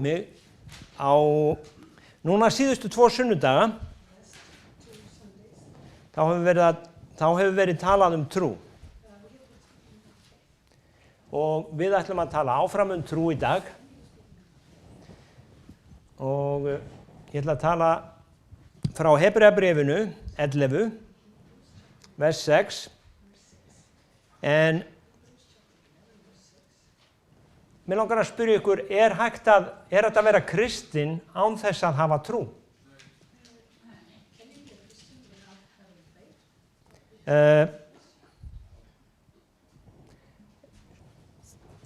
mig á núna síðustu 2 sunnudaga þá hefur verið talað trú. Og við ætlum að tala áfram trú í dag. Og ég ætla að tala frá Hebreabréfinu 11, vers 6. En mig langar að spyrja ykkur, er hægt að vera kristinn án þess að hafa trú?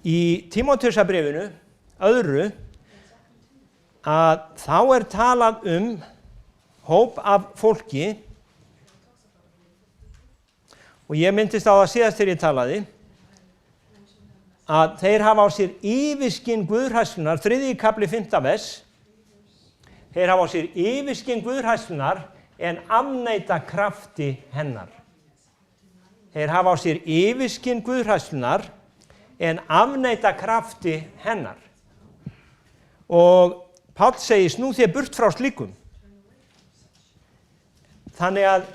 Í Tímóteusarbréfinu öðru að þá er talað hóp af fólki og ég myndist á það síðast þegar ég talaði að þeir hafa á sér yfirskyn guðhræðslunnar, 3. kafli 5. vers. Þeir hafa á sér yfirskyn guðhræðslunnar en afneita krafti hennar. Þeir hafa á sér yfirskyn guðhræðslunnar en afneita krafti hennar. Og Páll segir, snú þér burt frá slíkum. Þannig að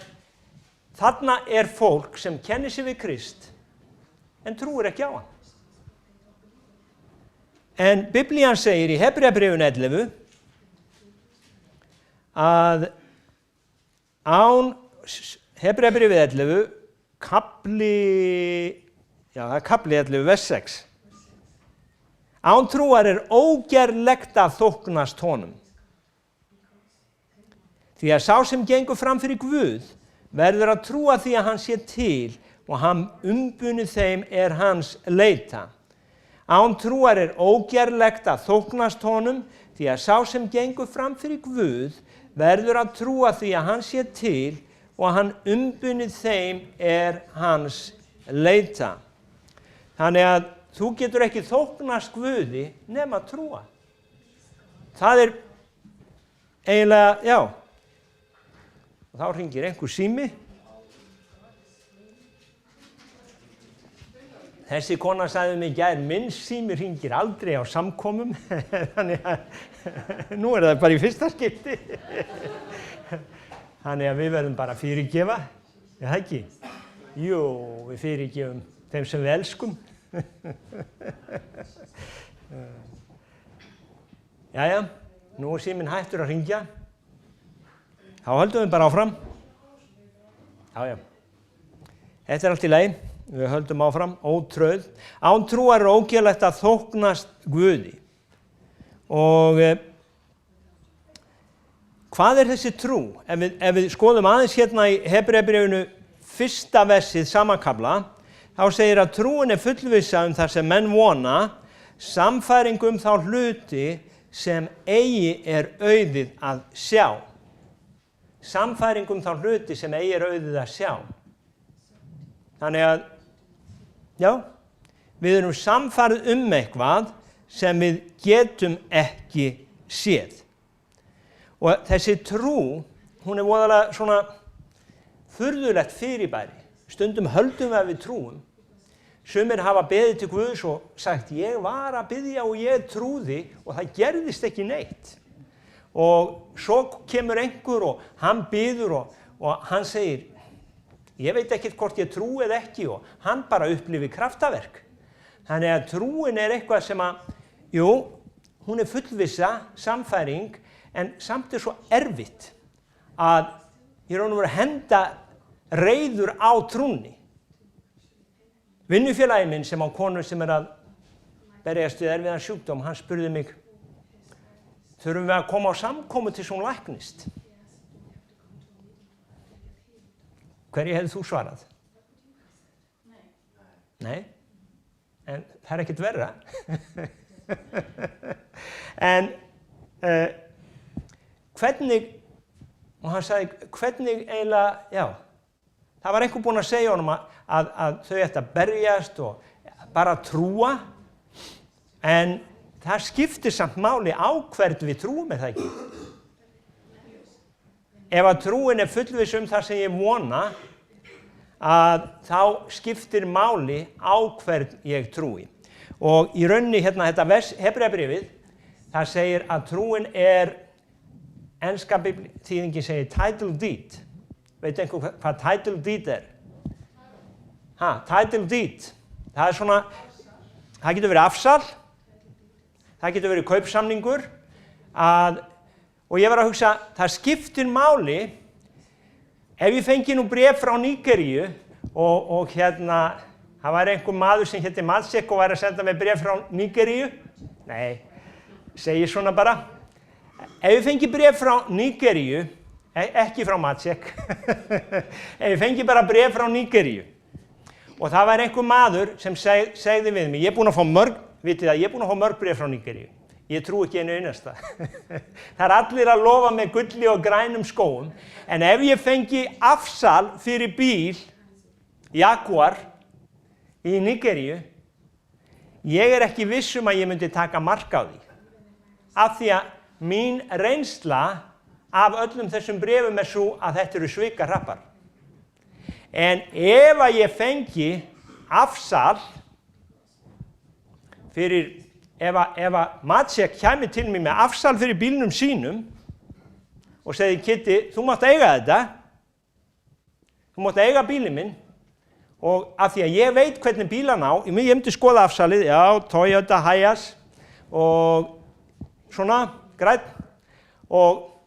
þarna er fólk sem kennir sig við Krist en trúir ekki á hann. En Biblían segir í Hebreabréfinu 11 að Hebreabréfið 11 kafli 11 vers 6. Án trúar er ógerlegt að þóknast honum. Því að sá sem gengur fram fyrir Guð verður að trúa því að hann sé til og hann umbunið þeim er hans leita. Án trúar er ógerlegt að þóknast honum því að sá sem gengur fram fyrir Guð verður að trúa því að hann sé til og hann umbunið þeim er hans leita. Þannig að þú getur ekki þóknast Guði nema trúa. Það er eiginlega, já. Og þá hringir einhver sími. Þessi kona sagði mig í gær, minn sími hringir aldrei á samkomum. Þannig að nú er það bara í fyrsta skipti. Þannig að við verðum bara að fyrirgefa. Er það ekki? Jú, við fyrirgefum þeim sem við elskum. Jæja, nú er síminn hættur að hringja. Þá höldum við bara áfram. Já. Þetta er allt í lagi. Við höldum áfram, ótröð. Án trúar er ógerlegt að þóknast Guði. Og hvað er þessi trú? Ef við skoðum aðeins hérna í Hebreabréfinu 1. versið sama kafla, þá segir að trúin er fullvissa það sem menn vona, sannfæring þá hluti sem eigi er auðið að sjá. Sannfæring þá hluti sem eigi er auðið að sjá. Þannig að, já, við erum sannfærð eitthvað sem við getum ekki séð. Og þessi trú, hún er voðalega svona furðulegt fyrirbæri. Stundum höldum við trúum. Sumir hafa beðið til Guðs og sagt, ég var að biðja og ég trúði og það gerðist ekki neitt. Og svo kemur einhver og hann biður og hann segir, ég veit ekkert hvort ég trúi eða ekki og hann bara upplifir kraftaverk. Þannig að trúin er eitthvað sem hún er fullvissa, sannfæring, en samt er svo erfitt að í raun og veru henda reiður á trúnni. Vinnufélagi minn sem á konu sem er að berjast við erfiðan sjúkdóm, hann spurði mig, þurfum við að koma á samkomu til hún læknist? Hverju hefði þú svarað? Nei. En það er ekkert verra. En hvernig, og hann sagði, hvernig eiginlega, já, það var einhver búinn að segja honum að þau ættu að berjast og bara trúa, en það skiptir samt máli á hvern við trúum, er það ekki? Ef að trúin er fullviss það sem ég vona, að þá skiptir máli á hvern ég trúi. Og í rauninni hérna þetta Hebreabréfið, það segir að trúin enska þýðingin segir title deed. Veit einhver hvað title deed Title deed. Það svona, það getur verið afsal, það getur verið kaupsamningur, og ég var að hugsa, það skiptir máli, ef ég fengi nú bréf frá Nígeríu, og það var einhver maður sem héti Matsek og var að senda mig bréf frá Nígeríu, nei, segi svona bara, ef ég fengi bréf frá Nígeríu, ekki frá Matsek, ef ég fengi bara bréf frá Nígeríu, og það var einhver maður sem segði við mig, ég er búinn að fá mörg bréf frá Nígeríu. Ég trú ekki einu einasta. Það allir að lofa með gulli og grænum skóum, en ef ég fengi afsal fyrir bíl, Jaguar, í Nígeríu, ég ekki viss að ég myndi taka mark á því. Af því að mín reynsla af öllum þessum bréfum svo að þetta eru svikahrappar. En ef að ég fengi afsal fyrir, ef að Matsek kæmi til mig með afsal fyrir bílnum sínum og segi, Kitty, þú mátt eiga þetta, þú mátt eiga bílinn minn, og af því að ég veit hvernig bílan á, ég myndi skoða afsalið, já, Toyota Hiace og svona, grænn, og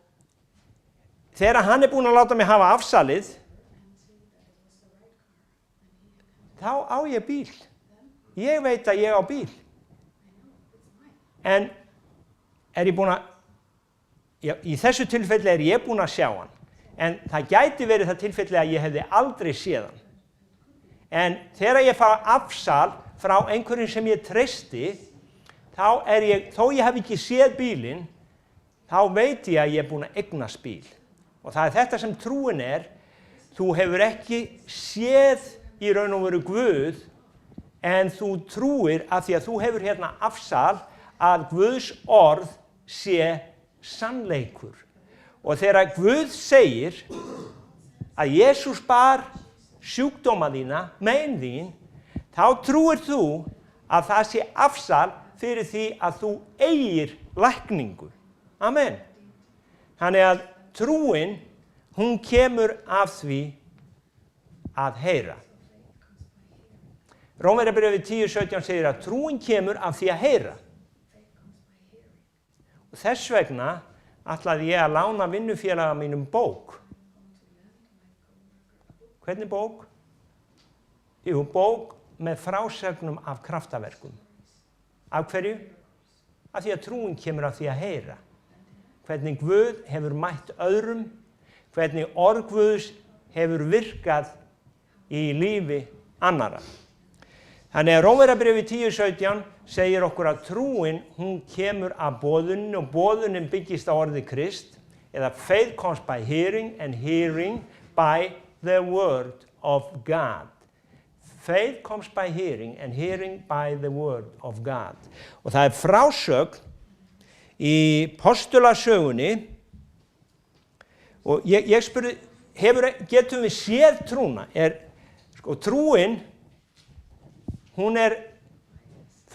þegar hann búinn að láta mig hafa afsalið, þá á ég bíl. Ég veit að ég á bíl. En ég búinn að, í þessu tilfelli ég búinn að sjá hann. En það gæti verið það tilfelli að ég hefði aldrei séð hann. En þegar ég fá afsal frá einhverjum sem ég treysti, þó ég hef ekki séð bílinn, þá veit ég að ég búinn að eignast bíl. Og það þetta sem trúin þú hefur ekki séð í raun og veru Guð, en þú trúir af því að þú hefur hérna afsal að Guðs orð sé sannleikur. Og þegar Guð segir að Jesús bar sjúkdóma þína, mein þín, þá trúir þú að það sé afsal fyrir því að þú eigir lækningu. Amen. Þannig að trúin, hún kemur af því að heyra. Rómverjabréfið 10:17 segir að trúin kemur af því að heyra. Og þess vegna ætlaði ég að lána vinnufélaga mínum bók. Hvernig bók? Jú, bók með frásögnum af kraftaverkum. Af hverju? Af því að trúin kemur af því að heyra. Hvernig Guð hefur mætt öðrum, hvernig orð Guðs hefur virkað í lífi annarra. Þannig að Rómverjabréfið 10:17 segir okkur að trúin, hún kemur af boðunin og boðunin byggist á orði Krist, eða faith comes by hearing and hearing by the word of God. Faith comes by hearing and hearing by the word of God. Og það frásögn í postulasögunni, og ég spurði, getum við séð trúna? Trúin, hún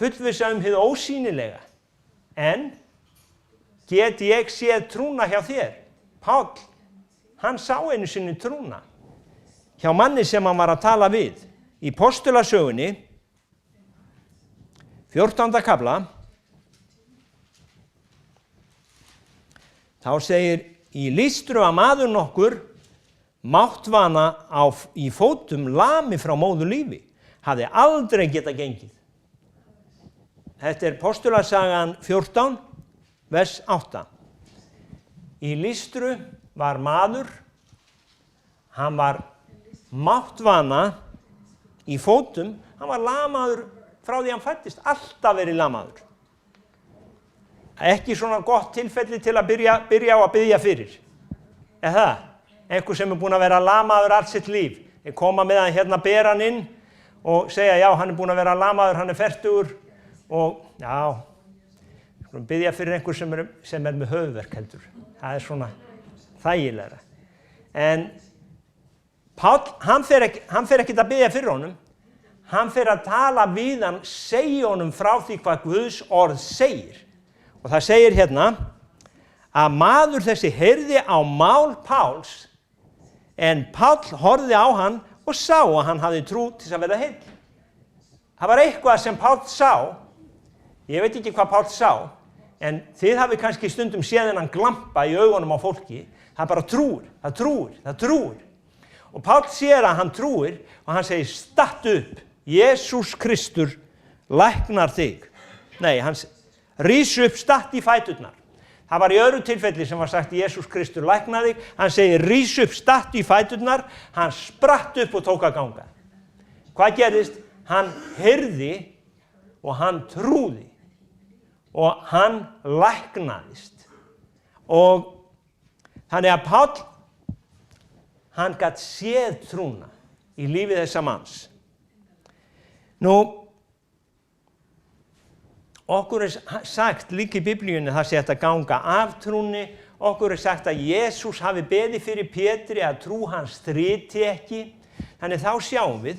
fullvissa hið ósýnilega, en get ég séð trúna hjá þér? Páll, hann sá einu sinni trúna hjá manni sem hann var að tala við. Í postulasögunni, 14. kafla, þá segir, í Lýstru að maður nokkur máttvana í fótum lami frá móður lífi, hafði aldrei getað gengið. Þetta postulasagan 14, vers 8. Í Lýstru var maður, hann var máttvana í fótum, hann var lamaður frá því hann fæddist, alltaf verið lamaður. Ekki svona gott tilfelli til að byrja á að biðja fyrir. Það? Einhver sem búinn að vera lamaður allt sitt líf. Ég koma með hann hérna, bera hann inn og segja, já, hann búinn að vera lamaður, hann fertugur og já, biðja fyrir einhver sem með höfuðverk heldur. Það svona þægilegra. En Páll, hann fer ekki að biðja fyrir honum. Hann fer að tala við hann, segja honum frá því hvað Guðs orð segir. Og það segir hérna að maður þessi heyrði á mál Páls, en Páll horfði á hann og sá að hann hafði trú til að verða heill. Það var eitthvað sem Páll sá, ég veit ekki hvað Páll sá, en þið hafi kannski stundum séð þennan glampa í augunum á fólki, það bara trúir. Og Páll sér að hann trúir og hann segir, stattu upp, Jesús Kristur læknar þig. Nei, hann rís upp, statt í fæturnar. Það var í öðru tilfelli sem var sagt, Jesús Kristur læknar þig. Hann segir, rís upp, statt í fæturnar. Hann spratt upp og tók að ganga. Hvað gerðist? Hann heyrði og hann trúði og hann læknaðist. Og þannig að Páll, hann gat séð trúna í lífi þessa manns. Nú, okkur sagt líka í Biblíunni það sé hægt að ganga af trúnni. Okkur sagt að Jesús hafi beðið fyrir Pétri að trú hans þryti ekki. Þannig þá sjáum við,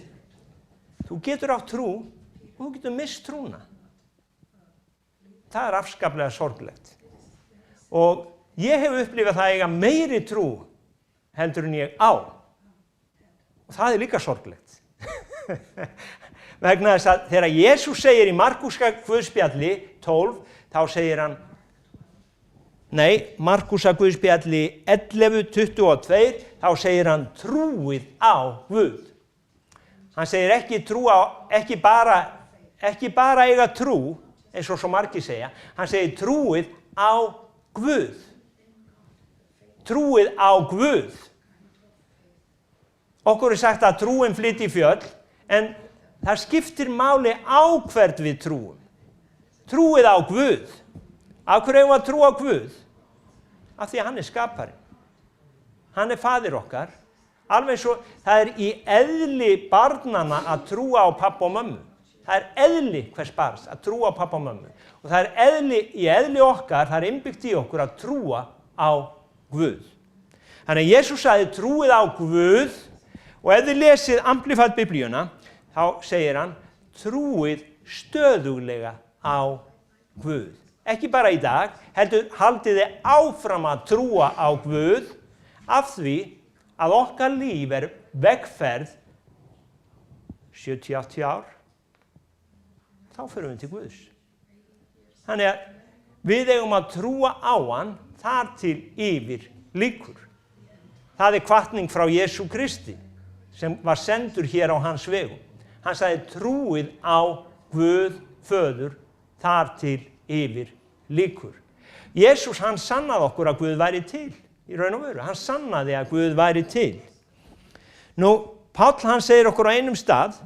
þú getur átt trú og þú getur misst trúna. Það afskaplega sorglegt. Og ég hef upplifað það að eiga meiri trú heldur en ég á. Og það líka sorglegt. Vegna þess að þegar Jesús segir í Markúska Guðspjalli 12, þá segir hann, Markúsa Guðspjalli 11:22, þá segir hann trúið á Guð. Hann segir ekki bara eiga trú, eins og svo margir segja, hann segir trúið á Guð. Trúið á Guð. Okkur sagt að trúin flytur í fjöll, en það skiptir máli á hvert við trúum. Trúið á Guð. Af hverju eigum við að trúa á Guð? Af því að hann skapari. Hann faðir okkar. Alveg svo, það í eðli barnanna að trúa á pappa og mömmu. Það eðli hvers barns að trúa á pappa og mömmu. Og það í eðli okkar, það innbyggt í okkur að trúa á Guð. Þannig að Jesús sagði trúið á Guð, og ef þið lesið Amplified Biblíuna, þá segir hann trúið stöðuglega á Guð. Ekki bara í dag, heldur haldið þið áfram að trúa á Guð af því að okkar líf vegferð 70-80 ár. Þá förum við til Guðs. Þannig að við eigum að trúa á hann þar til yfir líkur. Það hvatning frá Jesú Kristi sem var sendur hér á hans vegum. Hann sagði trúið á Guð föður þar til yfir líkur. Jesús hann sannaði okkur að Guð væri til í raun og veru. Hann sannaði að Guð væri til. Nú, Páll hann segir okkur á einum stað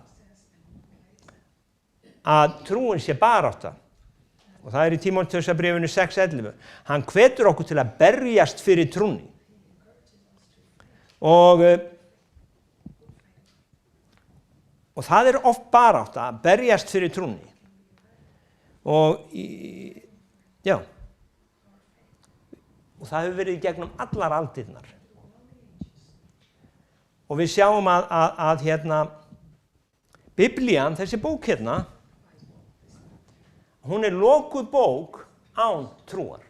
að trúin sé barátta. Og það í Tímóteusarbréfinu 6:11. Hann hvetur okkur til að berjast fyrir trúnni. Og það oft barátta að berjast fyrir trúnni. Og það hefur verið í gegnum allar aldirnar. Og við sjáum að Biblían, þessi bók hérna, hún lokuð bók án trúar.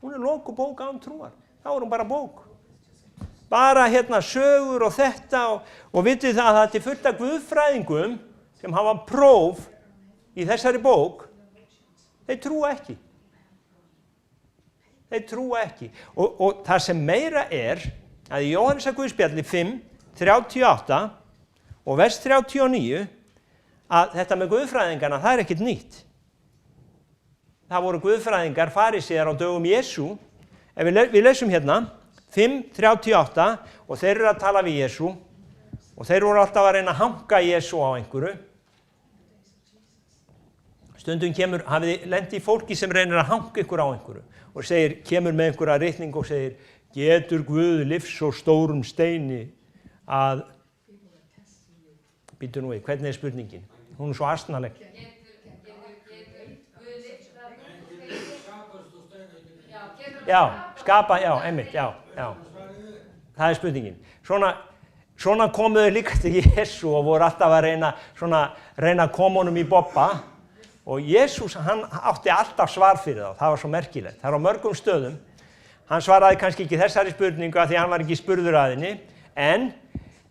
Hún lokuð bók án trúar. Þá hún bara bók. Bara sögur og þetta og vitið það að þetta fullt af guðfræðingum sem hafa próf í þessari bók, þeir trúa ekki. Þeir trúa ekki. Og það sem meira að í Jóhannesar Guðspjalli 5:38 og vers 39 að þetta með guðfræðingarna, það ekkert nýtt. Það voru guðfræðingar, farísear á dögum Jesú. Ef við lesum hérna 5:38 og þeir eru að tala við Jesú og þeir voru alltaf að reyna að hanka Jesú á einhverju. Stundum hafið þið lent í fólki sem reynir að hanka ykkur á einhverju og kemur með einhverja ritning og segir getur Guð lyfs og stórum steini að býtu nú við, hvernig spurningin? Hún svo astnaleg. Einmitt. Það spurningin. Svona komuðu líka til Jesú og voru alltaf að reyna að koma honum í bobba Og Jesús, hann átti alltaf svar fyrir þá, það var svo merkilegt. Það á mörgum stöðum. Hann svaraði kannski ekki þessari spurningu af því hann var ekki spurður að henni, en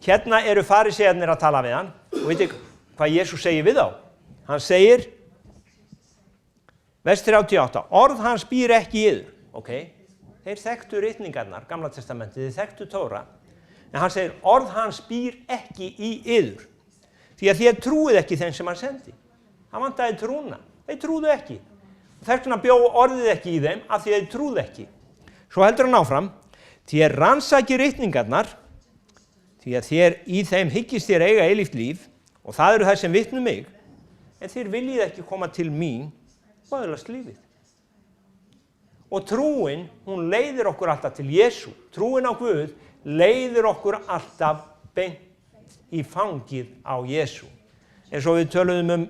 hérna eru farisearnir að tala við hann og veitir hvað Jesús segir við þá? Hann segir, vers 38, orð hans býr ekki í yður. Ok, þeir þekktu ritningarnar, Gamla testamentið, þeir þekktu Tóra, en hann segir, orð hans býr ekki í yður. Því að þér trúið ekki þeim sem hann sendi. Hann vantaði trúna, þeir trúðu ekki. Þess vegna bjó orðið ekki í þeim af því þeir trúðu ekki. Svo heldur hann áfram, þér rannsaki ritningarnar, því að þér í þeim hyggist þér eiga eilíft líf og það eru þær sem vitna um mig, en þér viljið ekki koma til mín og öðlast lífið. Og trúin, hún leiðir okkur alltaf til Jesú. Trúin á Guð leiðir okkur alltaf beint í fangið á Jesú. Eins og við töluðum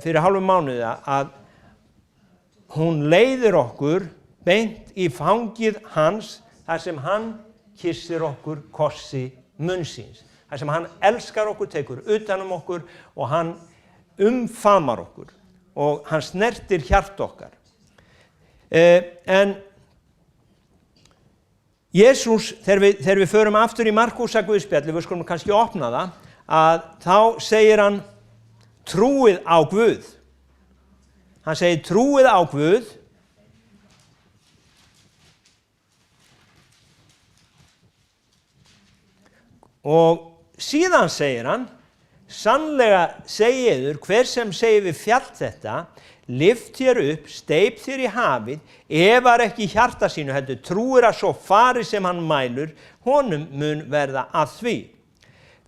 fyrir hálfum mánuði að hún leiðir okkur beint í fangið hans þar sem hann kyssir okkur kossi munnsins. Þar sem hann elskar okkur, tekur utan um okkur og hann umfamar okkur og hann snertir hjart okkar. En Jesús, þegar við förum aftur í Markúsa Guðspjalli, við skulum kannski opna það, að þá segir hann trúið á Guð. Hann segir trúið á Guð og síðan segir hann, sannlega segi yður, hver sem segir við fjall þetta, lyft þér upp, steyp þér í hafið, efar ekki í hjarta sínu, heldur trúir að svo fari sem hann mælur, honum mun verða að því.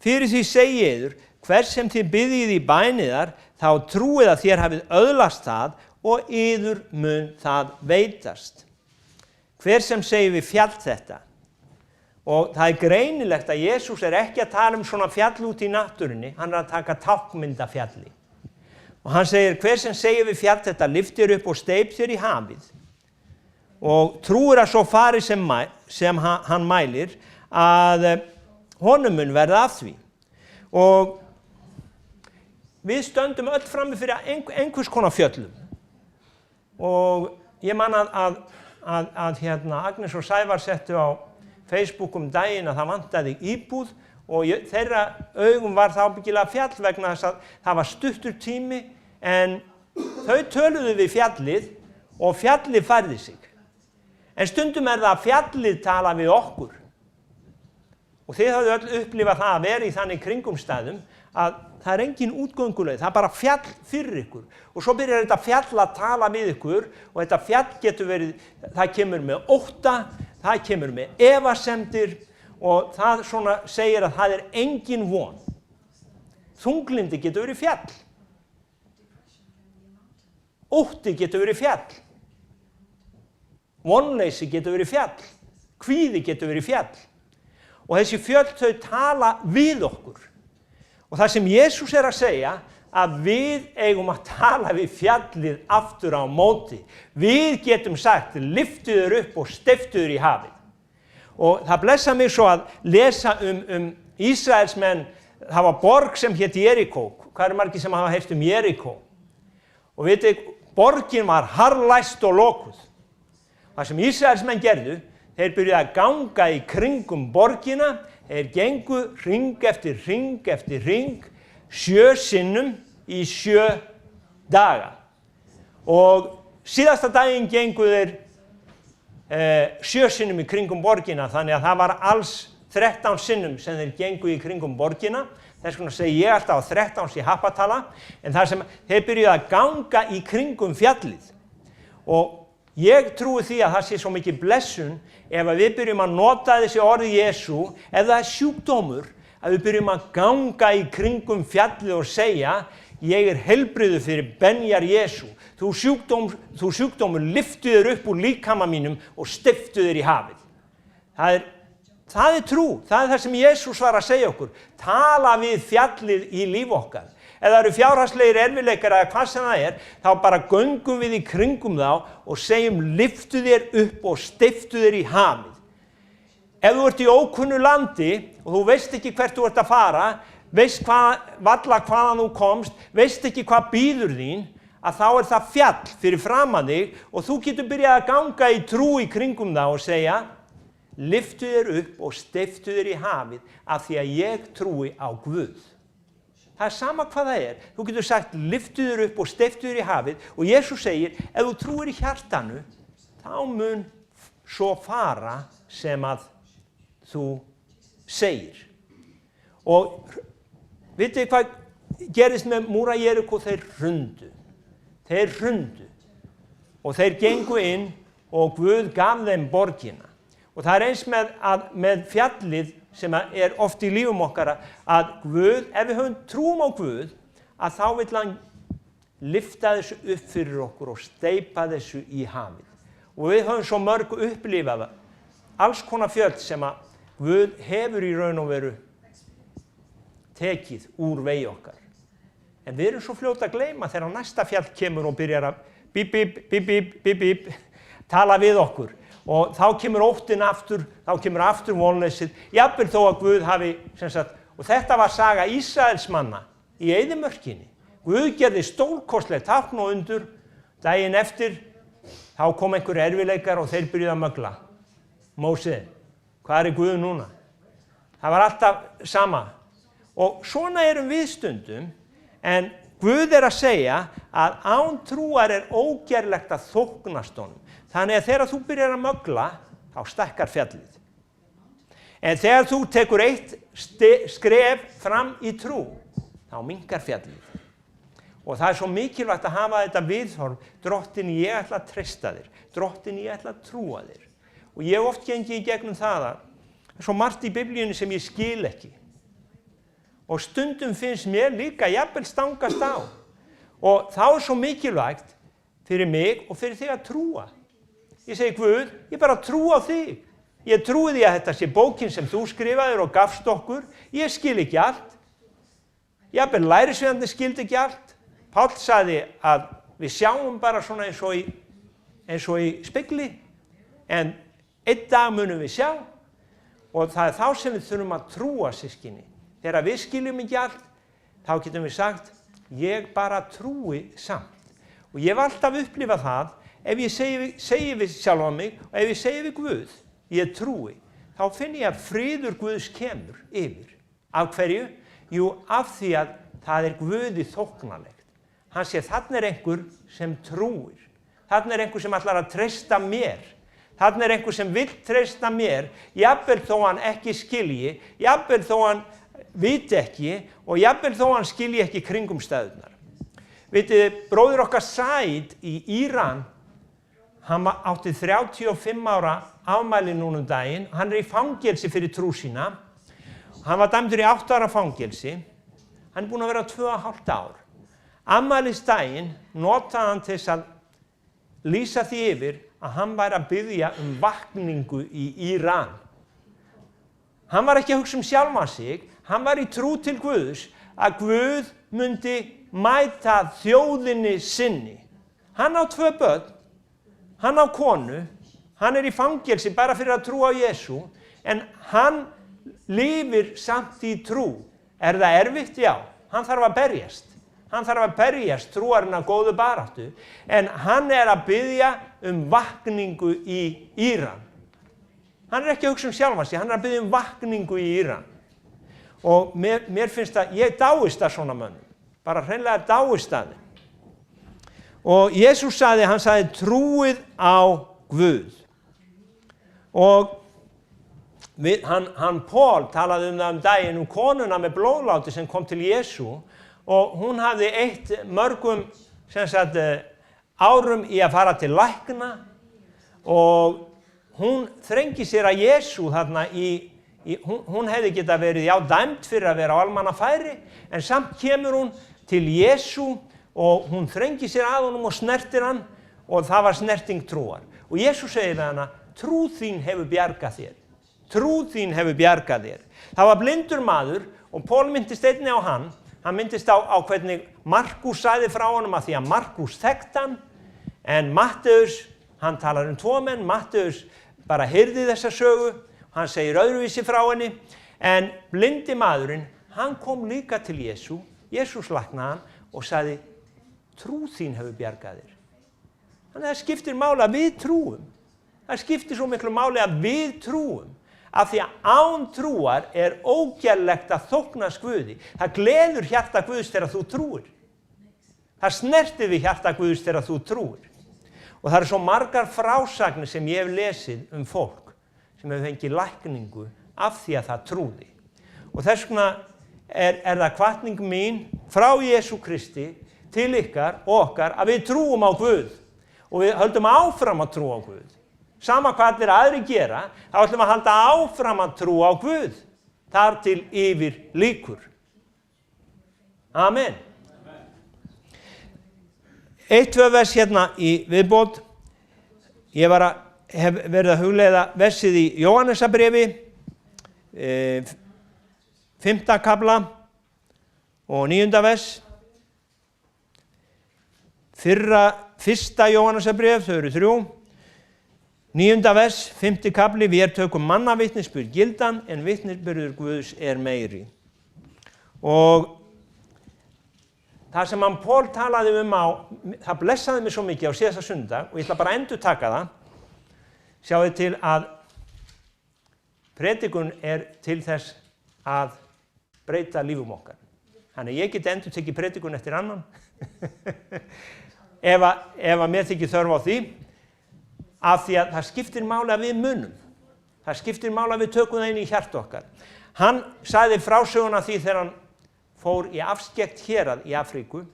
Fyrir því segi yður, hver sem þið biðjið í bæniðar, þá trúið að þér hafið öðlast það og yður mun það veitast. Hver sem segir við fjall þetta. Og það greinilegt að Jesús ekki að tala svona fjall út í náttúrunni, hann að taka tákmyndafjalli. Og hann segir, hver sem segir við fjall þetta, lyft þér upp og steyp þér í hafið og trúir að svo fari sem hann mælir að honum mun verða af því. Og við stöndum öll frammi fyrir einhvers konar fjöllum. Og ég man að Agnes og Sævar settu á Facebook daginn að það vantaði íbúð og þeirra augum var það ábyggilega fjall vegna þess að það var stuttur tími en þau töluðu við fjallið og fjallið færði sig. En stundum það að fjallið tala við okkur. Og þið hafðu öll upplifað það að vera í þannig kringumstæðum að það engin útgönguleið, það bara fjall fyrir ykkur. Og svo byrjar þetta fjall að tala við ykkur og þetta fjall getur verið, það kemur með ótta, það kemur með efasemdir og það svona segir að það engin von. Þunglindi getur verið fjall. Ótti getur verið fjall. Vonleysi getur verið fjall. Kvíði getur verið fjall. Og þessi fjöll þau tala við okkur. Og það sem Jesús að segja, að við eigum að tala við fjallið aftur á móti. Við getum sagt, lyftu þér upp og steyptu þér í hafið. Og það blessa mig svo að lesa Ísraelsmenn, það var borg sem hét Jerikó. Hvað margir sem hafa heyrt Jerikó? Og veitir, borgin var harðlæst og lokuð. Það sem Ísraelsmenn gerðu, þeir byrjuðu að ganga í kringum borgina, þeir gengu hring eftir hring, 7 sinnum í 7 daga. Og síðasta daginn gengu þeir 7 sinnum í kringum borgina, þannig að það var alls 13 sinnum sem þeir gengu í kringum borgina. Þess vegna segi ég alltaf á 13 sé happatala, en það sem þeir byrjuðu að ganga í kringum fjallið. Og ég trúi því að það sé svo mikið blessun ef við byrjum að nota þessi orði Jesú, ef það sjúkdómur, að við byrjum að ganga í kringum fjallið og segja, ég heilbrigður fyrir benjar Jesú. Þú sjúkdómur lyftu þér upp úr líkama mínum og steyptu þér í hafið. Það trú, það það sem Jesús var að segja okkur. Tala við fjallið í líf okkar. Ef það eru fjárhagslegir erfiðleikar eða hvað sem það þá bara göngum við í kringum þá og segjum lyftu þér upp og steyptu þér í hafið. Ef þú ert í ókunnu landi og þú veist ekki hvert þú ert að fara, veist varla hvaðan þú komst, veist ekki hvað bíður þín, að þá það fjall fyrir framan þig og þú getur byrjað að ganga í trú í kringum það og segja, lyftu þér upp og steyptu þér í hafið af því að ég trúi á Guð. Það sama hvað það er. Þú getur sagt, lyftu þér upp og steyptu þér í hafið og Jesús segir, ef þú trúir í hjartanu, þá mun svo fara sem að þú segir. Og vitið hvað gerist með múra Jerikó? Þeir hrundu. Þeir hrundu og þeir gengu inn og Guð gaf þeim borgina. Og það eins með fjallið sem er oft í lífum okkar að Guð, ef við höfum trúum á Guð, að þá vill hann lyfta þessu upp fyrir okkur og steypa þessu í hafið. Og við höfum svo mörg upplifað alls konar fjöll sem að Guð hefur í raun og veru tekið úr vegi okkar. En við erum svo fljóta að gleyma þegar næsta fjall kemur og byrjar að bíp, bíp, bíp, bíp, bíp, bíp, tala við okkur. Og þá kemur óttinn aftur, þá kemur aftur vonleysið, jafnvel þó að Guð hafi, og þetta var saga Ísraels manna í eyðimörkinni. Guð gerði stórkostlegt tákn og undur, daginn eftir, þá kom einhver erfiðleikar og þeir byrjuðu að mögla. Móse, hvað er Guð núna? Það var alltaf sama. Og svona erum við stundum, en Guð að segja að án trúar ógerlegt að þóknast honum. Þannig að þegar þú byrjar að mögla, þá stækkar fjallið. En þegar þú tekur eitt skref fram í trú, þá minnkar fjallið. Og það svo mikilvægt að hafa þetta viðhorf, Drottinn, ég ætla að treysta þér, Drottinn, ég ætla að trúa þér. Og ég oft gengi í gegnum það að svo margt í Biblíunni sem ég skil ekki. Og stundum finnst mér líka jafnvel stangast á. Og þá svo mikilvægt fyrir mig og fyrir þig að trúa. Ég segi, Guð, ég bara trú á þig. Ég trúi því að þetta sé bókin sem þú skrifaðir og gafst okkur. Ég skil ekki allt. Jafnvel lærisveinarnir skildi ekki allt. Páll sagði að við sjáum bara svona eins og í spegli. En einn dag munum við sjá. Og það þá sem við þurfum að trúa, systkini. Þegar við skiljum ekki allt, þá getum við sagt, ég bara trúi samt. Og ég hef alltaf upplifað það, ef ég segi við sjálfa mig, og ef ég segi við Guð, ég trúi, þá finn ég að friður Guðs kemur yfir. Af hverju? Jú, af því að það Guði þóknanlegt. Hann sé, þarna einhver sem trúir. Þarna einhver sem ætlar að treysta mér. Þarna einhver sem vill treysta mér, jafnvel þó hann ekki skilji, jafnvel þó hann viti ekki og jafnvel þó hann skilji ekki kringumstæðurnar. Vitið, bróðir okkar Said í Íran, hann átti 35 ára afmæli núna daginn, hann í fangelsi fyrir trú sína, hann var dæmdur í 8 ára fangelsi, hann búinn að vera 2,5 ár. Afmælisdaginn notaði hann til að lýsa því yfir að hann væri að biðja vakningu í Íran. Hann var ekki að hugsa sjálfan sig, hann var í trú til Guðs að Guð myndi mæta þjóðinni sinni. Hann á 2 börn, hann á konu, hann í fangelsi bara fyrir að trúa á Jesú, en hann lifir samt í trú. Er það erfitt? Já, hann þarf að berjast. Hann þarf að berjast trúarinn af góðu baráttu, en hann að biðja vakningu í Íran. Hann ekki að hugsa sjálfan sig, hann að biðja vakningu í Íran. Og mér finnst að ég dáist að svona mönnum, bara hreinlega dáist að þeim. Og Jesús sagði, hann sagði, trúið á Guð. Og hann Pól talaði það daginn konuna með blóðláti sem kom til Jesú, og hún hafði eytt mörgum árum í að fara til lækna, og hún þrengi sér að Jesú þarna hún hefði geta verið dæmd fyrir að vera á almannafæri, en samt kemur hún til Jesú og hún þrengi sér að honum og snertir hann, og það var snerting trúar. Og Jesú segir við hana, trú þín hefur bjargað þér. Trú þín hefur bjargað þér. Það var blindur maður, og Pól myndist einnig á hann myndist á hvernig Markús sagði frá honum, að því að Markús þekkt hann, en Matteus, hann talar 2 menn, Matteus bara heyrði þessa sögu, hann segir öðruvísi frá henni, en blindi maðurinn, hann kom líka til Jesús læknaði hann og sagði, trú þín hefur bjargað þér. Þannig að það skiptir máli að við trúum. Það skiptir svo miklu máli að við trúum. Af því að án trúar ógerlegt að þóknast Guði. Það gleður hjarta Guðs þegar þú trúir. Það snertir við hjarta Guðs þegar þú trúir. Og það eru svo margar frásagnir sem ég hef lesið fólk sem hefur fengið lækningu af því að það trúði. Og þess vegna það hvatning mín frá Jesú Kristi til ykkar og okkar að við trúum á Guð og við höldum áfram að trúa á Guð. Sama hvað allir aðri gera, þá ætlum að halda áfram að trúa á Guð. Þar til yfir lýkur. Amen. 1-2 vers hérna í viðbót. Ég hef verið að hugleiða versið í Jóhannesarbréfi, 5. kafla og 9. vers. Fyrsta Jóhannesarbréf, þau eru 3. 9. vers, 5. kafli, við tökum mannavitnisburð gildan en vitnisburður Guðs meiri. Og það sem hann Pól talaði það blessaði mig svo mikið á síðasta sunnudag og ég ætla bara að endurtaka það. Sjáðu til að predikun til þess að breyta lífum okkar. Þannig ég get endurtekið predikun eftir annan. ef að mér þykir þörf á því. Af því að það skiptir máli að við munum. Það skiptir máli að við tökum það inn í hjarta okkar. Hann sagði frásöguna því þegar hann fór í afskekkt hérað í Afríku.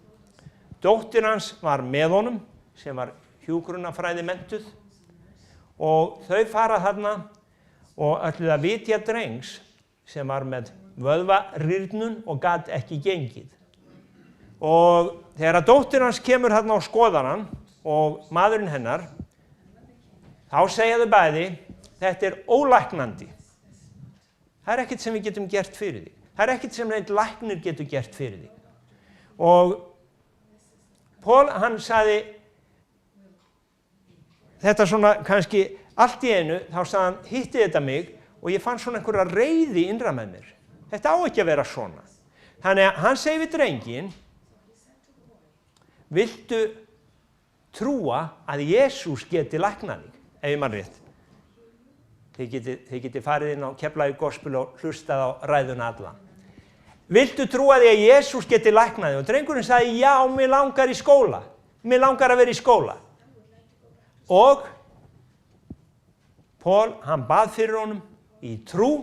Dóttir hans var með honum, sem var hjúkrunarfræði menntuð. Og þau fara þarna og ætluðu að vitja drengs sem var með vöðvarýrnun og gat ekki gengið. Og þegar dóttir hans kemur þarna og skoðar hann og maðurinn hennar, þá segja þau bæði, þetta ólæknandi. Það ekkert sem við getum gert fyrir þig. Það ekkert sem neitt læknir getur gert fyrir þig. Og Pól, hann sagði, þetta svona kannski allt í einu, þá sagði hann, hitti þetta mig og ég fann svona einhverja reiði innra með mér. Þetta á ekki að vera svona. Þannig að hann segi við drenginn, viltu trúa að Jesús geti læknað þig? Ef ég man rétt. Þið geti farið inn á Keflavík Gospel og hlustað á ræðuna alla. Viltu trúa því að Jesús geti læknað þig? Og drengurinn sagði, já, mér langar í skóla. Mér langar að vera í skóla. Og Pól, hann bað fyrir honum í trú.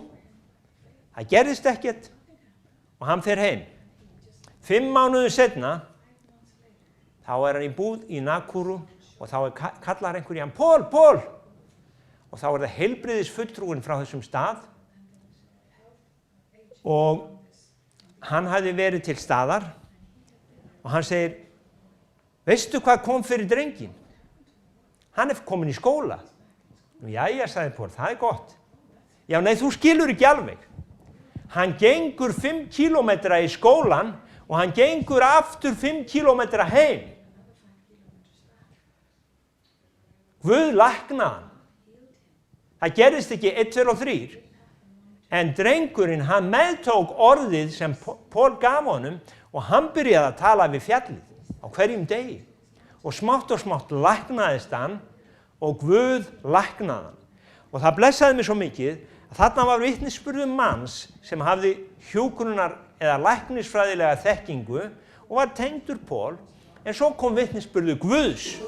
Það gerðist ekkert og hann fer heim. 5 mánuðum seinna, þá hann í búð í Nakuru og þá kallar einhver í hann, Pól! Og þá það heilbrigðisfulltrúinn frá þessum stað og hann hafði verið til staðar og hann segir, veistu hvað kom fyrir drenginn? Hann komin í skóla. Jæja, sagði Pól, það gott. Já, nei, þú skilur ekki alveg. Hann gengur 5 kílómetra í skólan og hann gengur aftur 5 kílómetra heim. Guð læknaði hann. Það gerðist ekki 1, 2 og 3. En drengurinn, hann meðtók orðið sem Pól gaf honum og hann byrjaði að tala við fjallið á hverjum degi. Og smátt læknaðist hann og Guð læknaði hann. Og það blessaði mig svo mikið að þarna var vitnisburður manns sem hafði hjúkrunar eða læknisfræðilega þekkingu og var tengdur Pól, en svo kom vitnisburður Guðs.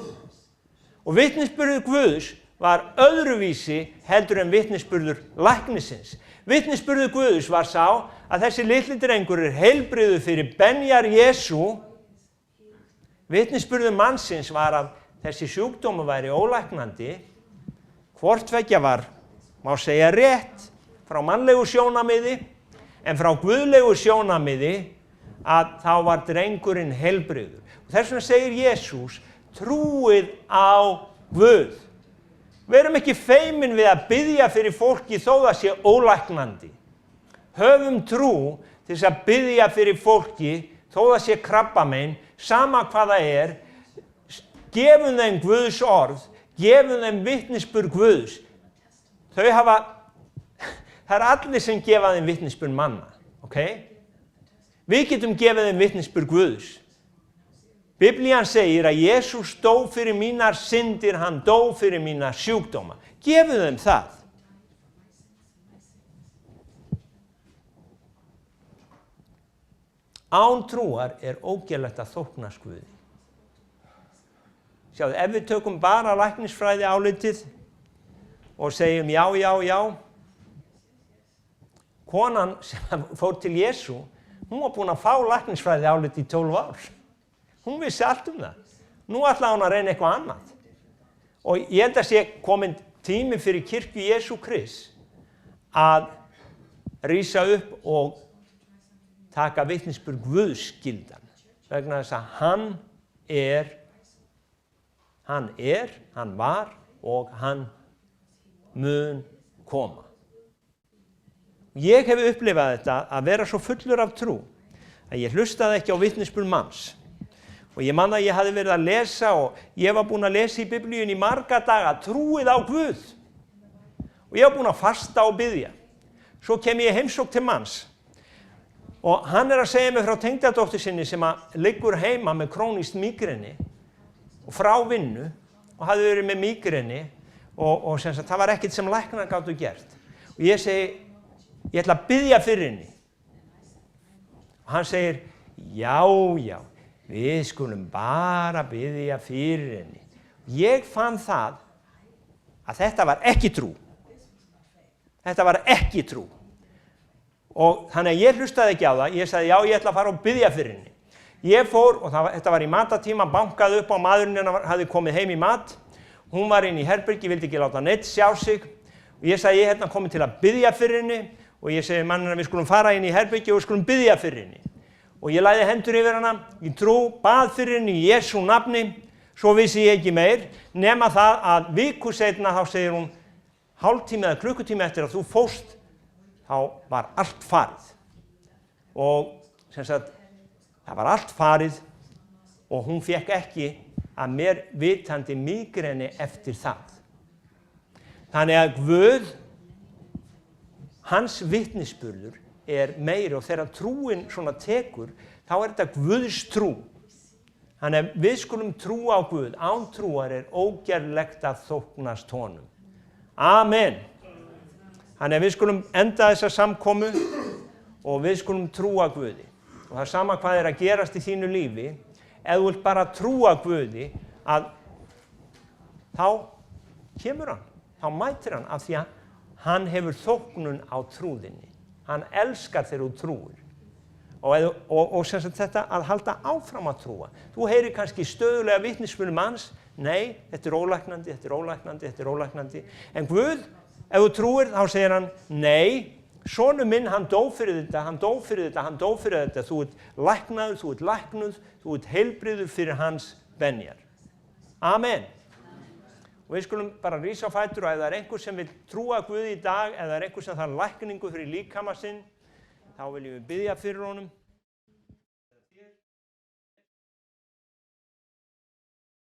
Og vitnisburður Guðs var öðruvísi heldur en vitnisburður læknisins. Vitnisburður Guðs var sá að þessi litli drengur heilbrigður fyrir benjar Jesú. Vitnisburður mannsins var að þessi sjúkdómur væri ólæknandi. Hvort tveggja var, má segja rétt, frá mannlegu sjónarmiði, en frá guðlegu sjónarmiði að þá var drengurinn heilbrigður. Og þess vegna segir Jesús, trúið á Guð. Verum ekki feimin við að biðja fyrir fólki þó það sé ólæknandi. Höfum trú til þess að biðja fyrir fólki þó það sé krabbamein, sama hvað það gefum þeim Guðs orð, gefum þeim vitnisburð Guðs. Það allir sem gefa þeim vitnisburð manna, ok? Við getum gefið þeim vitnisburð Guðs. Biblían segir að Jesús dó fyrir mínar syndir, hann dó fyrir mína sjúkdóma. Gefið þeim það. Án trúar ógerlegt að þóknast Guði. Sjáðu, ef við tökum bara læknisfræði álitið og segjum já, konan sem fór til Jesú, hún var búin að fá læknisfræði álitið í 12 ár. Hún vissi allt það. Nú ætlaði hún að reyna eitthvað annað. Og ég held að sé komin tími fyrir kirkju Jesú Krist að rísa upp og taka vitnisburð Guðs gildan. Vegna þess að hann var og hann mun koma. Ég hef upplifað þetta að vera svo fullur af trú að ég hlustaði ekki á vitnisburð manns. Og ég man að ég hafði verið að lesa og ég var búinn að lesa í Biblíunni í marga daga, trúið á Guð. Og ég var búinn að fasta og biðja. Svo kem ég heimsókn til manns. Og hann að segja mig frá tengdadóttur sinni sem að liggur heima með krónískt mígreni og frá vinnu og hafði verið með mígreni og sem sagt, það var ekkert sem læknar gátu gert. Og ég segi, ég ætla að biðja fyrir henni. Og hann segir, já, við skulum bara biðja fyrir henni. Ég fann það að þetta var ekki trú. Þetta var ekki trú. Og þannig að ég hlustaði ekki á það. Ég sagði, já, ég ætla að fara og biðja fyrir henni. Ég fór, og þetta var í matatíma, bankaði upp á maðurinn hennar hafði komið heim í mat. Hún var inn í herbergi, vildi ekki láta neitt sjá sig. Og ég sagði, ég er komið til að biðja fyrir henni. Og ég segi manninn að við skulum fara inn í herbergi og við skulum biðja fyrir henni. Og ég lagði hendur yfir hana, í trú, bað fyrir henni í Jesú nafni, svo vissi ég ekki meir, nema það að viku seinna þá segir hún, hálftími eða klukkutími eftir að þú fórst, þá var allt farið. Og sem sagt, það var allt farið og hún fékk ekki að mér vitandi mígreni eftir það. Þannig að Guð, hans vitnisburður, meiri og þegar trúin svona tekur, þá þetta Guðs trú. Þannig að við skulum trúa á Guð. Án trúar ógerlegt að þóknast honum. Amen. Þannig að við skulum enda þessa samkomu og við skulum trúa Guði. Og það sama hvað að gerast í þínu lífi, ef þú vilt bara trúa Guði, að þá kemur hann, þá mætir hann af því að hann hefur þóknun á trúðinni. Hann elskar þegar þú trúir. Og sem sagt þetta að halda áfram að trúa. Þú heyrir kannski stöðulega vitnisburð manns, nei, þetta ólæknandi, þetta ólæknandi, þetta ólæknandi. En Guð, ef þú trúir, þá segir hann, nei, sonur minn, hann dó fyrir þetta, hann dó fyrir þetta, hann dó fyrir þetta. Þú ert læknaður, þú ert læknuð, þú ert heilbrigður fyrir hans benjar. Amen. Og við skulum bara rísa á fætur og ef það einhver sem vil trúa Guði í dag, ef það einhver sem þarf lækningu fyrir líkama sinn, þá viljum við biðja fyrir honum.